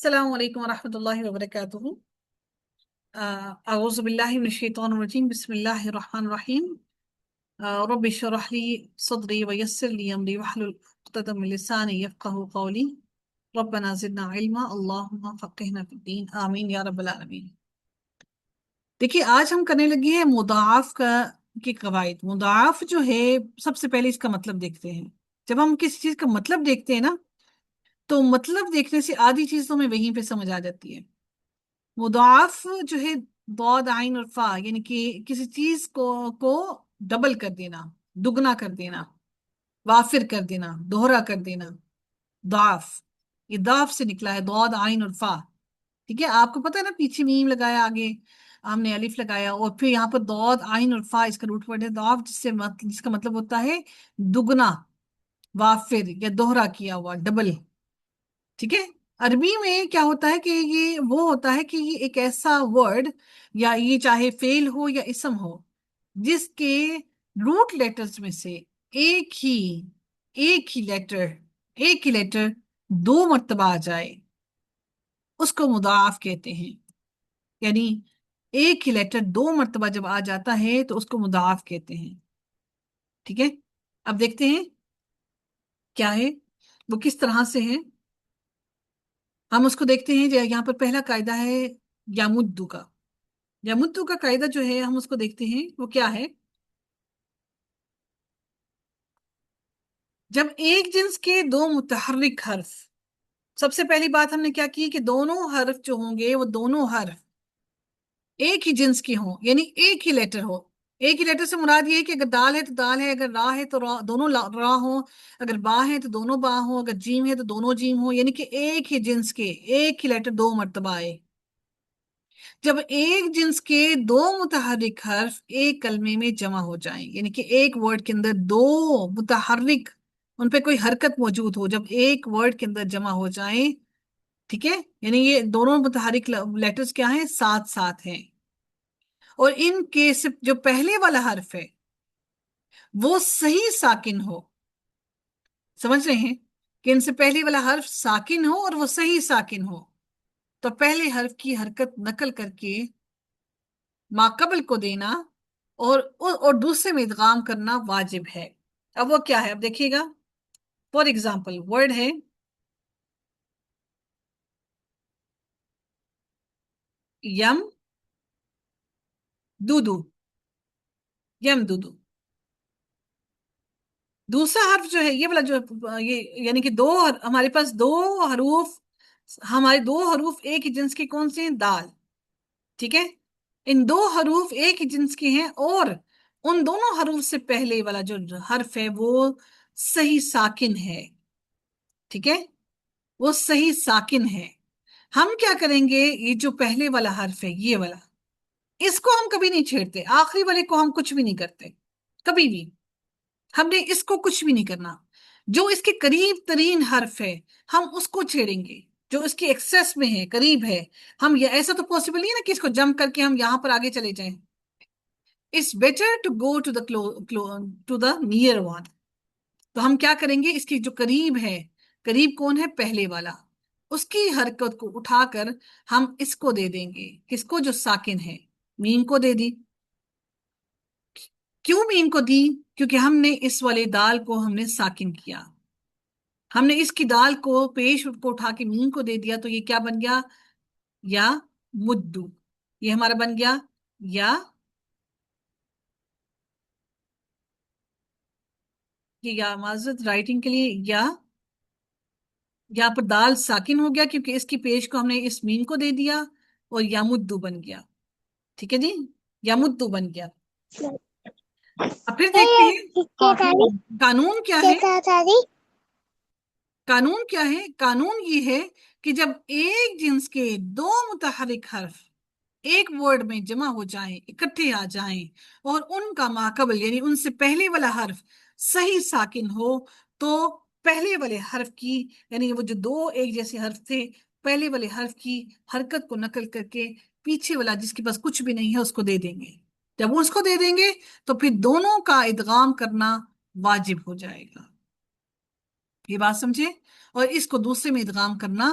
السلام علیکم ورحمۃ اللہ وبرکاتہ۔ اعوذ باللہ من الشیطان الرجیم، بسم اللہ الرحمن الرحیم۔ رب اشرح لی صدری ویسر لی امری واحلل عقدۃ من لسانی یفقہوا قولی، ربنا زدنا علما اللہم فقہنا فی الدین، آمین یا رب العالمین۔ دیکھیے آج ہم کرنے لگے ہیں مضاعف کے قواعد۔ مضاعف جو ہے سب سے پہلے اس کا مطلب دیکھتے ہیں۔ جب ہم کسی چیز کا مطلب دیکھتے ہیں نا تو مطلب دیکھنے سے آدھی چیز تو ہمیں وہیں پہ سمجھ آ جاتی ہے۔ مضاعف جو ہے ضاد عین اور فا، یعنی کہ کسی چیز کو ڈبل کر دینا، دگنا کر دینا، وافر کر دینا، دوہرا کر دینا، ضعف۔ یہ ضعف سے نکلا ہے، ضاد عین اور فا۔ ٹھیک ہے، آپ کو پتہ ہے نا، پیچھے میم لگایا، آگے ہم نے الف لگایا، اور پھر یہاں پر ضاد عین اور فا، اس کا روٹ ورڈ ہے ضعف، جس کا مطلب ہوتا ہے دگنا، وافر یا دوہرا کیا ہوا، ڈبل۔ ٹھیک ہے، عربی میں کیا ہوتا ہے کہ یہ وہ ہوتا ہے کہ یہ ایک ایسا ورڈ، یا یہ چاہے فعل ہو یا اسم ہو، جس کے روٹ لیٹرز میں سے ایک ہی لیٹر دو مرتبہ آ جائے، اس کو مضاعف کہتے ہیں۔ یعنی ایک ہی لیٹر دو مرتبہ جب آ جاتا ہے تو اس کو مضاعف کہتے ہیں۔ ٹھیک ہے، اب دیکھتے ہیں کیا ہے وہ، کس طرح سے ہے۔ ہم اس کو دیکھتے ہیں، یہاں پر پہلا قاعدہ ہے یامدو کا۔ یامدو کا قاعدہ جو ہے ہم اس کو دیکھتے ہیں، وہ کیا ہے۔ جب ایک جنس کے دو متحرک حرف، سب سے پہلی بات ہم نے کیا کی کہ دونوں حرف جو ہوں گے وہ دونوں حرف ایک ہی جنس کے ہوں، یعنی ایک ہی لیٹر ہو۔ ایک ہی لیٹر سے مراد یہ ہے کہ اگر دال ہے تو دال ہے، اگر راہ ہے تو دونوں راہ ہوں، اگر با ہے تو دونوں با ہوں، اگر جیم ہے تو دونوں جیم ہوں، یعنی کہ ایک ہی جنس کے ایک ہی لیٹر دو مرتبہ آئے۔ جب ایک جنس کے دو متحرک حرف ایک کلمے میں جمع ہو جائیں، یعنی کہ ایک ورڈ کے اندر دو متحرک، ان پہ کوئی حرکت موجود ہو، جب ایک ورڈ کے اندر جمع ہو جائیں، ٹھیک ہے، یعنی یہ دونوں متحرک لیٹرز کیا ہیں، ساتھ ساتھ ہیں، اور ان کے جو پہلے والا حرف ہے وہ صحیح ساکن ہو۔ سمجھ رہے ہیں کہ ان سے پہلے والا حرف ساکن ہو اور وہ صحیح ساکن ہو، تو پہلے حرف کی حرکت نقل کر کے ماقبل کو دینا اور دوسرے میں ادغام کرنا واجب ہے۔ اب وہ کیا ہے، اب دیکھیے گا، فور ایگزامپل ورڈ ہے یم دودو، یم دودو۔ دوسرا حرف جو ہے یہ والا، جو یہ یعنی کہ ہمارے پاس ہمارے دو حروف ایک ہی جنس کے کون سے ہیں، دال۔ ٹھیک ہے، ان دو حروف ایک ہی جنس کے ہیں، اور ان دونوں حروف سے پہلے والا جو حرف ہے وہ صحیح ساکن ہے۔ ٹھیک ہے، وہ صحیح ساکن ہے۔ ہم کیا کریں گے، یہ جو پہلے والا حرف ہے یہ والا، اس کو ہم کبھی نہیں چھیڑتے، آخری والے کو ہم کچھ بھی نہیں کرتے، کبھی بھی ہم نے اس کو کچھ بھی نہیں کرنا۔ جو اس کے قریب ترین حرف ہے ہم اس کو چھیڑیں گے، جو اس کی ایکسس میں ہے، قریب ہے۔ ہم یہ ایسا تو پاسبل نہیں ہے نا کہ اس کو جمپ کر کے ہم یہاں پر آگے چلے جائیں۔ It's better to go to the near one۔ تو ہم کیا کریں گے، اس کی جو قریب ہے، قریب کون ہے، پہلے والا، اس کی حرکت کو اٹھا کر ہم اس کو دے دیں گے، کس کو، جو ساکن ہے، میم کو دے دی۔ کیوں میم کو دی، کیونکہ ہم نے اس والے دال کو ہم نے ساکن کیا، ہم نے اس کی دال کو پیش کو اٹھا کے میم کو دے دیا، تو یہ کیا بن گیا، یا مدو۔ یہ ہمارا بن گیا یا، یہ یا معذرت رائٹنگ کے لیے، یا یہاں پر دال ساکن ہو گیا کیونکہ اس کی پیش کو ہم نے اس میم کو دے دیا، اور یامدو بن گیا۔ ٹھیک ہے جی، یامدو بن گیا۔ اب پھر دیکھتے ہیں قانون کیا ہے۔ قانون کیا ہے، قانون یہ ہے کہ جب ایک جنس کے دو متحرک حرف ایک ورڈ میں جمع ہو جائیں، اکٹھے آ جائیں، اور ان کا ماقبل یعنی ان سے پہلے والا حرف صحیح ساکن ہو، تو پہلے والے حرف کی، یعنی وہ جو دو ایک جیسے حرف تھے، پہلے والے حرف کی حرکت کو نقل کر کے پیچھے والا جس کے پاس کچھ بھی نہیں ہے اس کو دے دیں گے۔ جب وہ اس کو دے دیں گے تو پھر دونوں کا ادغام کرنا واجب ہو جائے گا۔ یہ بات سمجھے، اور اس کو دوسرے میں ادغام کرنا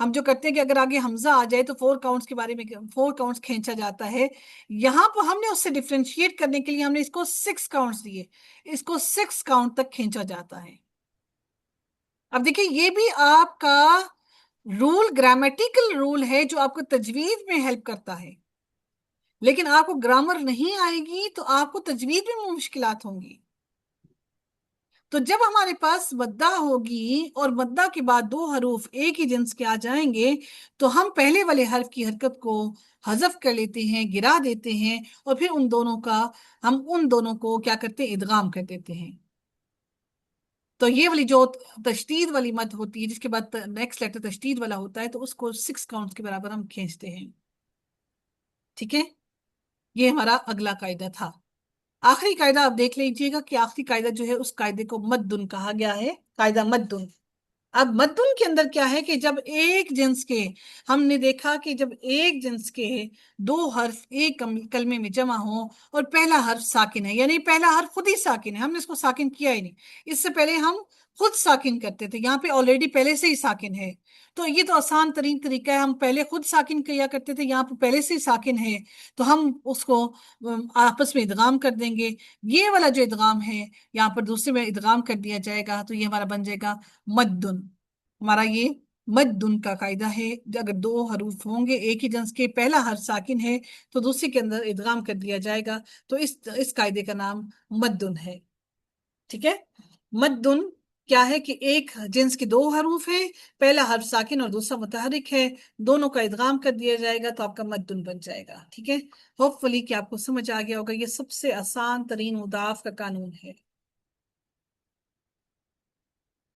ہم جو کرتے ہیں کہ اگر آگے حمزہ آ جائے تو 4 کاؤنٹس کے بارے میں 4 کاؤنٹس کھینچا جاتا ہے. یہاں پر ہم نے اس سے ڈفرینشیٹ کرنے کے لیے ہم نے اس کو 6 کاؤنٹس دیے. اس کو 6 کاؤنٹ تک کھینچا جاتا ہے. اب دیکھیں یہ بھی آپ کا رول گرامیٹیکل رول ہے جو آپ کو تجوید میں ہیلپ کرتا ہے، لیکن آپ کو گرامر نہیں آئے گی تو آپ کو تجوید میں مشکلات ہوں گی. تو جب ہمارے پاس مدہ ہوگی اور مدہ کے بعد 2 حروف ایک ہی جنس کے آ جائیں گے تو ہم پہلے والے حرف کی حرکت کو حذف کر لیتے ہیں، گرا دیتے ہیں، اور پھر ہم ان دونوں کو کیا کرتے ہیں، ادغام کر دیتے ہیں. تو یہ والی جو تشدید والی مد ہوتی ہے جس کے بعد نیکسٹ لیٹر تشدید والا ہوتا ہے تو اس کو 6 کاؤنٹس کے برابر ہم کھینچتے ہیں. ٹھیک ہے، یہ ہمارا اگلا قاعدہ تھا. آخری قاعدہ آپ دیکھ لیجئے گا کہ آخری قاعدہ جو ہے اس قاعدے کو مدن کہا گیا ہے، قاعدہ مدن. اب مدن کے اندر کیا ہے کہ جب ایک جنس کے، ہم نے دیکھا کہ جب ایک جنس کے 2 حرف ایک کلمے میں جمع ہوں اور پہلا حرف ساکن ہے، یعنی پہلا حرف خود ہی ساکن ہے، ہم نے اس کو ساکن کیا ہی نہیں. اس سے پہلے ہم خود ساکن کرتے تھے، یہاں پہ آلریڈی پہلے سے ہی ساکن ہے. تو یہ تو آسان ترین طریقہ ہے، ہم پہلے خود ساکن کیا کرتے تھے، یہاں پہ پہلے سے ہی ساکن ہے تو ہم اس کو آپس میں ادغام کر دیں گے. یہ والا جو ادغام ہے یہاں پر دوسرے میں ادغام کر دیا جائے گا تو یہ ہمارا بن جائے گا مدن. ہمارا یہ مدن کا قاعدہ ہے. اگر 2 حروف ہوں گے ایک ہی جنس کے، پہلا حرف ساکن ہے تو دوسرے کے اندر ادغام کر دیا جائے گا، تو اس قاعدے کا نام مدن ہے. ٹھیک ہے، مدن کیا ہے کہ ایک جنس کے 2 حروف ہیں، پہلا حرف ساکن اور دوسرا متحرک ہے، دونوں کا ادغام کر دیا جائے گا تو آپ کا مدن بن جائے گا. ٹھیک ہے، ہوپ فلی کہ آپ کو سمجھ آ گیا ہوگا. یہ سب سے آسان ترین مضاف کا قانون ہے.